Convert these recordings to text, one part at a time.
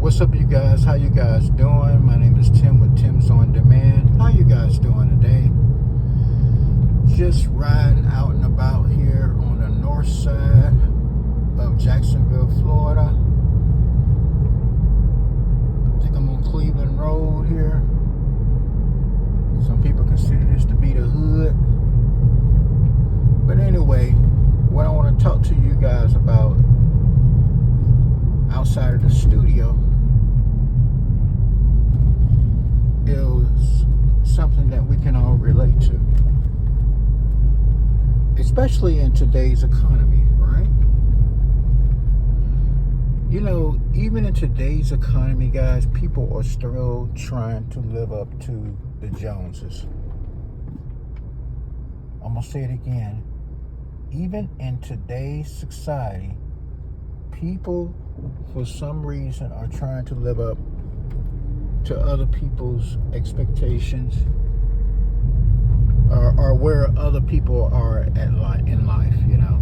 What's up, you guys? How you guys doing? My name is Tim with Tim's On Demand. How you guys doing today? Just riding out and about here on the north side of Jacksonville, Florida. I think I'm on Cleveland Road here. Some people consider this to be the hood. But anyway, what I want to talk to you guys about outside of the studio is something that we can all relate to, especially in today's economy, right? You know, even in today's economy, guys, people are still trying to live up to the Joneses. I'm gonna say it again. Even in today's society, people for some reason are trying to live up to other people's expectations, or where other people are in life, you know.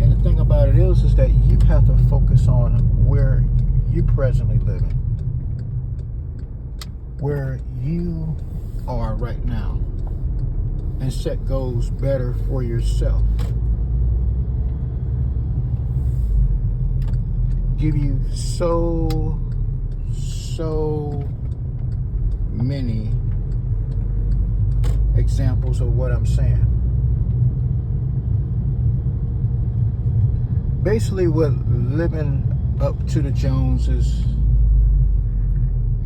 And the thing about it is that you have to focus on where you presently living, where you are right now, and set goals better for yourself. Give you so many examples of what I'm saying. Basically, what living up to the Joneses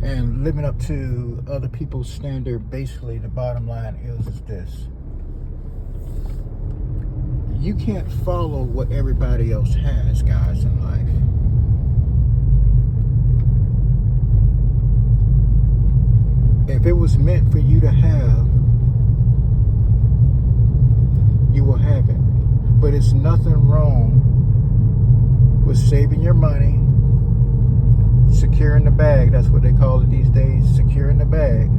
and living up to other people's standard, basically the bottom line is this: you can't follow what everybody else has, guys, in life. If it was meant for you to have, you will have it. But it's nothing wrong with saving your money, securing the bag. That's what they call it these days, securing the bag.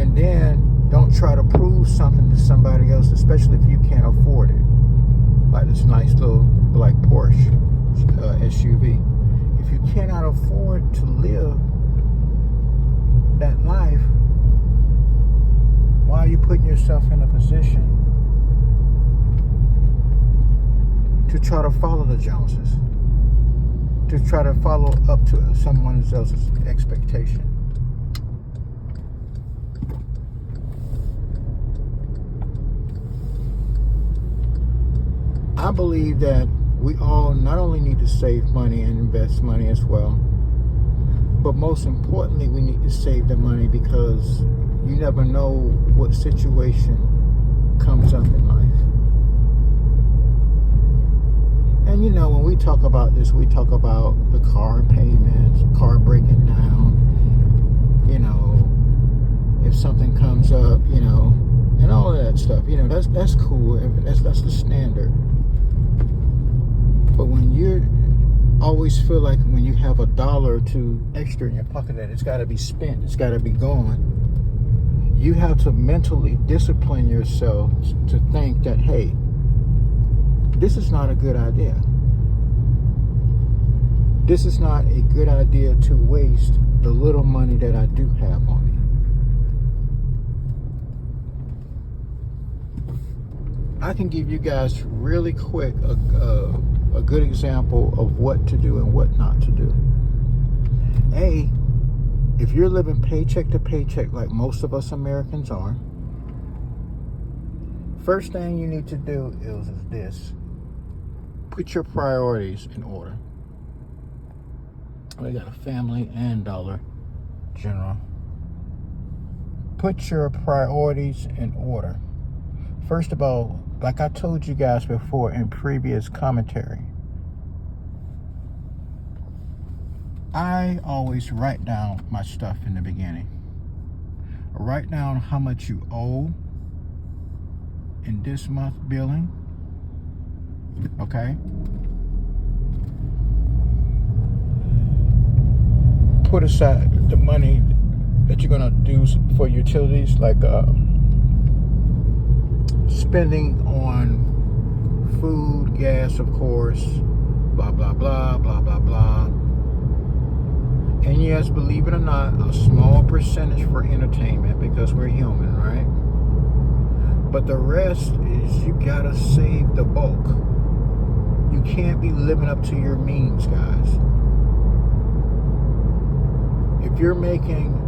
And then don't try to prove something to somebody else, especially if you can't afford it. Like this nice little black Porsche SUV. If you cannot afford to live that life, why are you putting yourself in a position to try to follow the Joneses, to try to follow up to someone else's expectation? I believe that we all not only need to save money and invest money as well, but most importantly, we need to save the money because you never know what situation comes up in life. And you know, when we talk about this, we talk about the car payments, car breaking down, you know, if something comes up, you know, and all of that stuff. You know, that's cool. That's the standard. But when you always feel like when you have $1 or $2 extra in your pocket that it's got to be spent, it's got to be gone, you have to mentally discipline yourself to think that, hey, this is not a good idea. This is not a good idea to waste the little money that I do have on me. I can give you guys really quick a good example of what to do and what not to do. A, if you're living paycheck to paycheck like most of us Americans are, first thing you need to do is this: put your priorities in order. We got a family and Dollar General. Put your priorities in order. First of all, like I told you guys before in previous commentary, I always write down my stuff in the beginning. Write down how much you owe in this month billing, okay? Put aside the money that you're gonna do for utilities, like spending on food, gas, of course, blah, blah, blah, blah, blah, blah. And yes, believe it or not, a small percentage for entertainment because we're human, right? But the rest is you gotta save the bulk. You can't be living up to your means, guys. If you're making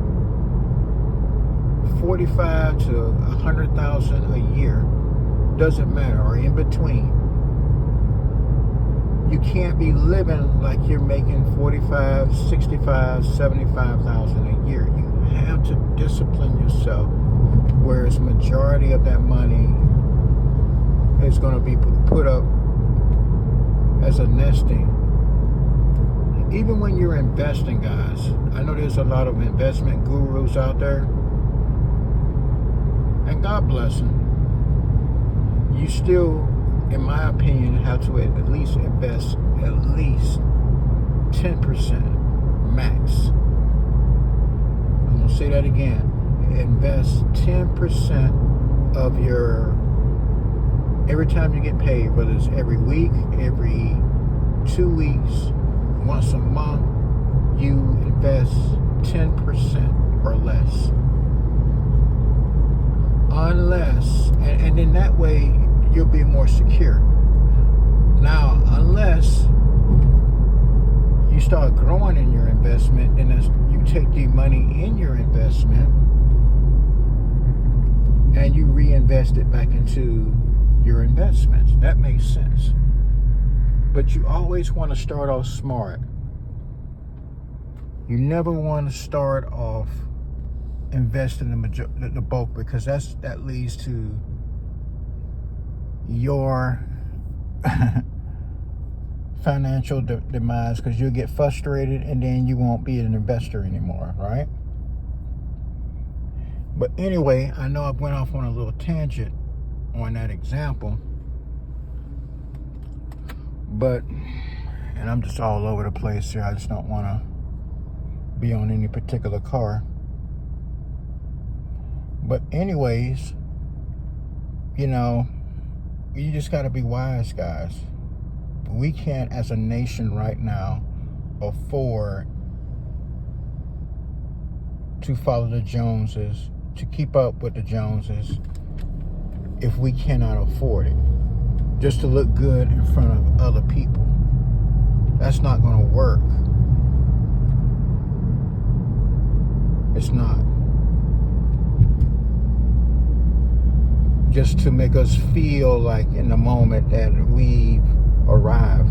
45 to 100,000 a year, doesn't matter, or in between, you can't be living like you're making 45, 65, 75,000 a year. You have to discipline yourself, whereas majority of that money is going to be put up as a nesting. Even when you're investing, guys, I know there's a lot of investment gurus out there, and God bless them. You still, in my opinion, have to at least invest at least 10% max. I'm going to say that again. Invest 10% of your, every time you get paid, whether it's every week, every 2 weeks, once a month, you invest 10% or less. Unless, and in that way, you'll be more secure. Now, unless you start growing in your investment, and as you take the money in your investment and you reinvest it back into your investments. That makes sense. But you always want to start off smart. You never want to start off investing the bulk, because that leads to your financial demise, because you'll get frustrated and then you won't be an investor anymore, right? But anyway, I know I went off on a little tangent on that example, and I'm just all over the place here. I just don't want to be on any particular car. But anyways, you know, you just got to be wise, guys. We can't, as a nation right now, afford to follow the Joneses, to keep up with the Joneses, if we cannot afford it. Just to look good in front of other people. That's not going to work. It's not. Just to make us feel like in the moment that we've arrived.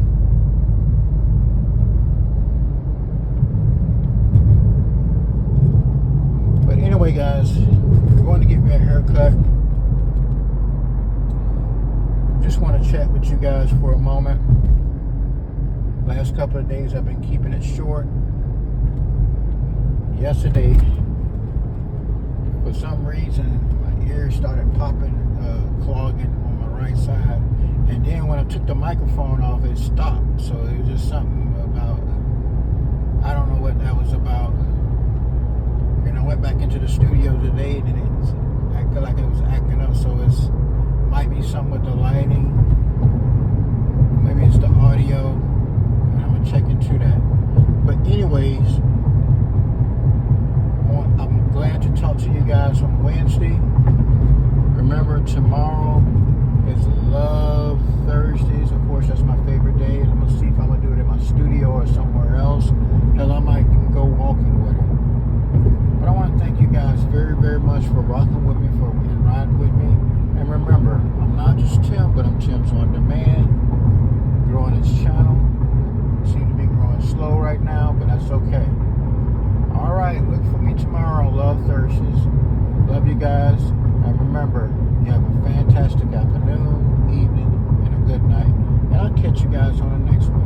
But anyway, guys, I'm going to get me a haircut. Just want to chat with you guys for a moment. Last couple of days I've been keeping it short. Yesterday, for some reason, my ears started popping, clogging on my right side. And then when I took the microphone off, it stopped. So it was just something about, I don't know what that was about. And I went back into the studio today and it acted like it was acting up. So it might be something with the lighting. Maybe it's the audio. And I'm going to check into that. But anyways, I'm glad to talk to you guys on Wednesday. Remember, tomorrow is Love Thursdays. Of course, that's my favorite day. And I'm going to see if I'm going to do it in my studio or somewhere else. Hell, I might go walking with it. But I want to thank you guys very, very much for rocking with me and riding with me. And remember, I'm not just Tim, but I'm Tim's On Demand. Growing this channel. Seems to be growing slow right now, but that's okay. All right, look for me tomorrow on Love Thursdays. Love you guys. And remember, you have a fantastic afternoon, evening, and a good night. And I'll catch you guys on the next one.